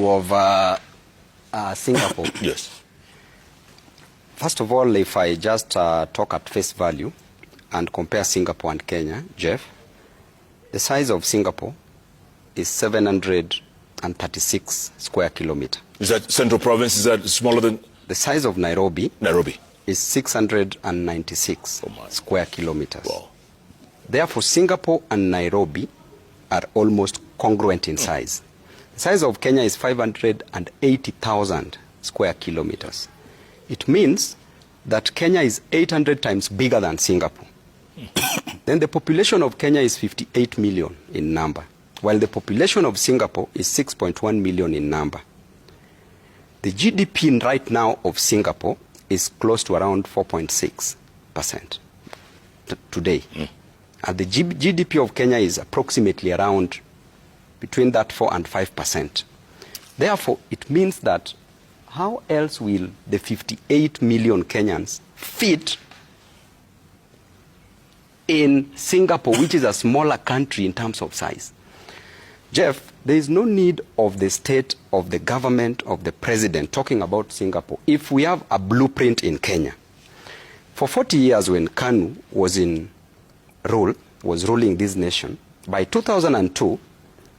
issue of Singapore. Yes. First of all, if I just talk at face value and compare Singapore and Kenya, Jeff, the size of Singapore is 736 square kilometers. Is that central province? Is that smaller than? The size of Nairobi is 696 square kilometers. Wow. Therefore, Singapore and Nairobi are almost congruent in size. The size of Kenya is 580,000 square kilometers. It means that Kenya is 800 times bigger than Singapore. Then the population of Kenya is 58 million in number, while the population of Singapore is 6.1 million in number. The GDP right now of Singapore is close to around 4.6% today. And the GDP of Kenya is approximately around between that 4 and 5%. Therefore, it means that how else will the 58 million Kenyans fit in Singapore, which is a smaller country in terms of size? Jeff, there is no need of the state, of the government, of the president talking about Singapore if we have a blueprint in Kenya. For 40 years when KANU was ruling this nation, by 2002,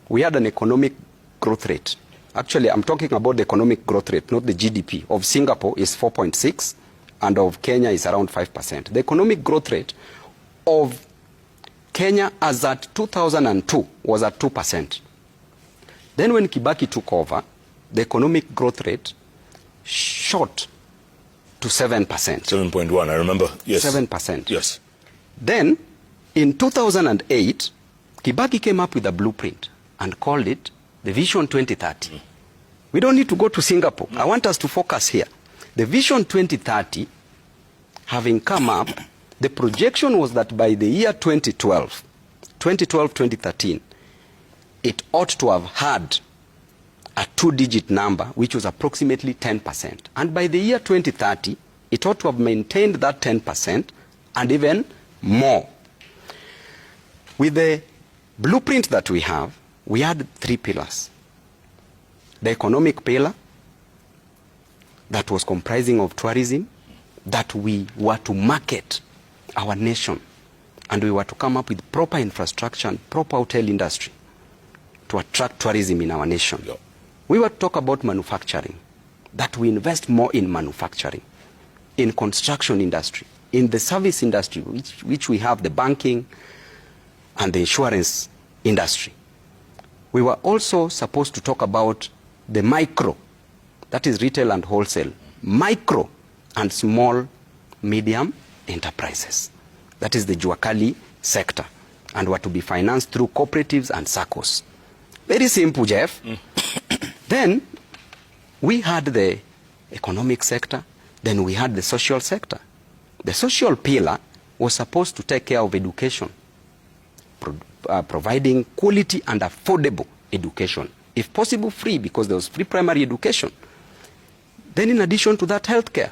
we had an economic growth rate. Actually, I'm talking about the economic growth rate, not the GDP. Of Singapore is 4.6 and of Kenya is around 5%. The economic growth rate of Kenya as at 2002 was at 2%. Then when Kibaki took over, the economic growth rate shot to 7%. 7.1, I remember. Yes. 7%. Yes. Then in 2008, Kibaki came up with a blueprint and called it the Vision 2030. We don't need to go to Singapore. I want us to focus here. The Vision 2030, having come up, the projection was that by the year 2013, it ought to have had a two-digit number, which was approximately 10%. And by the year 2030, it ought to have maintained that 10% and even more. With the blueprint that we have, we had three pillars. The economic pillar, that was comprising of tourism, that we were to market our nation, and we were to come up with proper infrastructure and proper hotel industry to attract tourism in our nation. Yeah. We were to talk about manufacturing, that we invest more in manufacturing, in construction industry, in the service industry, which we have the banking and the insurance industry. We were also supposed to talk about the micro, that is retail and wholesale, micro and small, medium enterprises. That is the Juakali sector, and were to be financed through cooperatives and SACCOs. Very simple, Jeff. Then we had the economic sector, then we had the social sector. The social pillar was supposed to take care of education, providing quality and affordable education, if possible free, because there was free primary education. Then in addition to that, healthcare,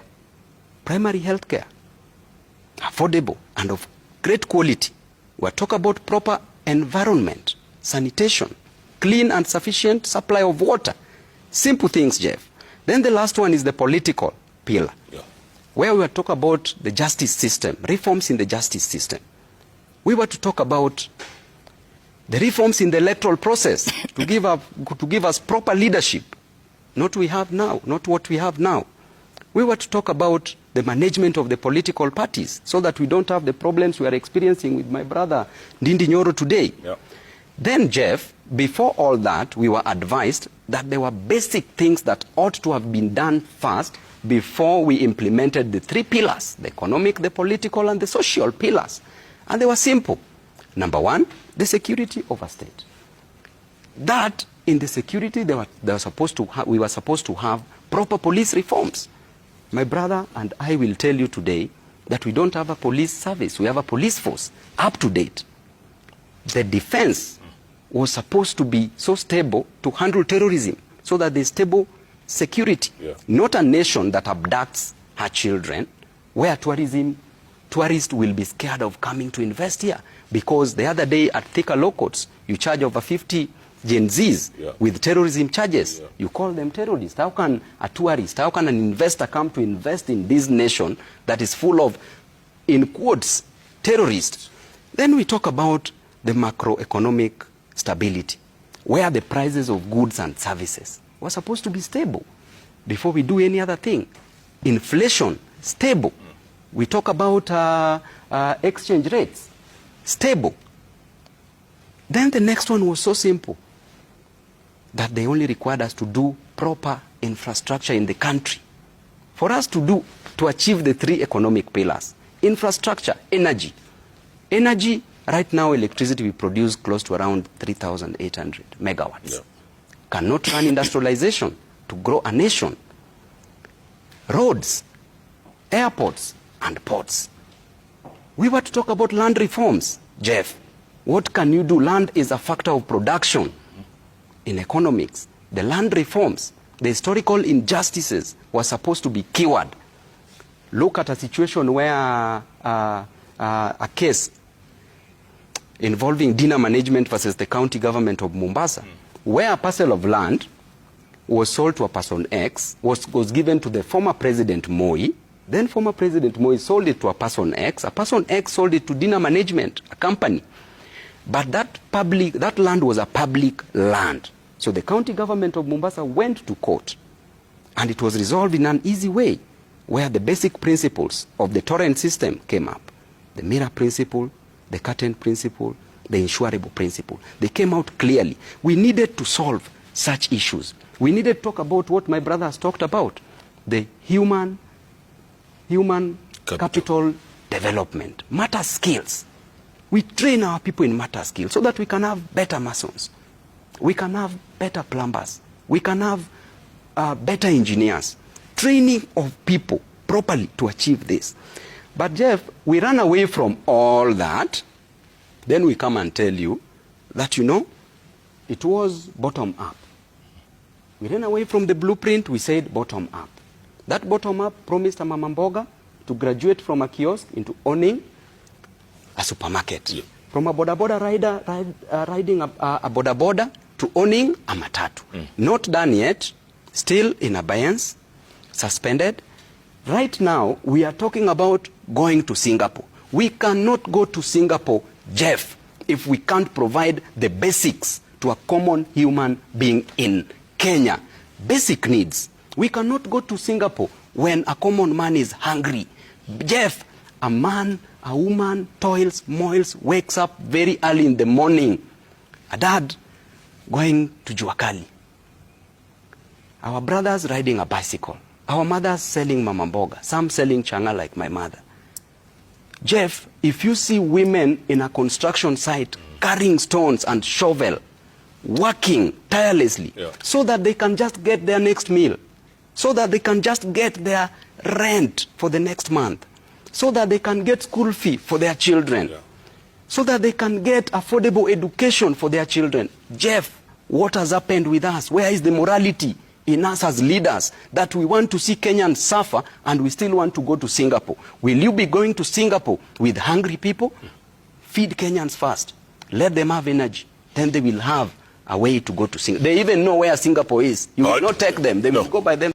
primary healthcare, affordable and of great quality. We're talking about proper environment, sanitation, clean and sufficient supply of water. Simple things, Jeff. Then the last one is the political pillar, where we were talking about the justice system, reforms in the justice system. We were to talk about the reforms in the electoral process to give us proper leadership, not what we have now. We were to talk about the management of the political parties so that we don't have the problems we are experiencing with my brother Ndindi Nyoro today. Yeah. Then, Jeff, before all that, we were advised that there were basic things that ought to have been done first before we implemented the three pillars, the economic, the political, and the social pillars. And they were simple. Number one, the security of a state. That in the security, we were supposed to have proper police reforms. My brother and I will tell you today that we don't have a police service. We have a police force up to date. The defense was supposed to be so stable to handle terrorism so that there's stable security. Yeah. Not a nation that abducts her children, where tourists will be scared of coming to invest here. Because the other day at Thika Low Courts, you charge over 50 Gen Zs with terrorism charges. You call them terrorists. How can a tourist, how can an investor come to invest in this nation that is full of, in quotes, terrorists? Then we talk about the macroeconomic stability, where the prices of goods and services were supposed to be stable before we do any other thing. Inflation, stable. We talk about exchange rates, stable. Then the next one was so simple that they only required us to do proper infrastructure in the country. For us to achieve the 3 economic pillars: infrastructure, energy. Energy, right now electricity we produce close to around 3,800 megawatts. Yeah. Cannot run industrialization to grow a nation. Roads, airports, and ports. We were to talk about land reforms. Jeff, what can you do? Land is a factor of production in economics. The land reforms, the historical injustices were supposed to be cured. Look at a situation where a case involving dinner management versus the county government of Mombasa, where a parcel of land was sold to a person X, was given to the former President Moi. Then former President Moi sold it to a person X. A person X sold it to dinner management, a company. But that land was a public land. So the county government of Mombasa went to court, and it was resolved in an easy way, where the basic principles of the torrent system came up. The mirror principle, the curtain principle, the insurable principle. They came out clearly. We needed to solve such issues. We needed to talk about what my brother has talked about, the human capital development, matter skills. We train our people in matter skills so that we can have better masons. We can have better plumbers. We can have better engineers. Training of people properly to achieve this. But Jeff, we run away from all that. Then we come and tell you that, it was bottom up. We ran away from the blueprint, we said bottom up. That bottom up promised a mama mboga to graduate from a kiosk into owning a supermarket. Yeah. From a boda rider riding a boda to owning a matatu. Not done yet, still in abeyance, suspended. Right now, we are talking about going to Singapore. We cannot go to Singapore, Jeff, if we can't provide the basics to a common human being in Kenya. Basic needs. We cannot go to Singapore when a common man is hungry. Jeff, a man, a woman toils, moils, wakes up very early in the morning. A dad going to Juakali. Our brothers riding a bicycle. Our mothers selling mama mboga. Some selling changa like my mother. Jeff, if you see women in a construction site carrying stones and shovel, working tirelessly, so that they can just get their next meal, so that they can just get their rent for the next month, so that they can get school fee for their children, so that they can get affordable education for their children. Jeff, what has happened with us? Where is the morality in us as leaders that we want to see Kenyans suffer and we still want to go to Singapore? Will you be going to Singapore with hungry people? Feed Kenyans first. Let them have energy. Then they will have a way to go to Singapore. They even know where Singapore is. You will not take them. They will go by themselves.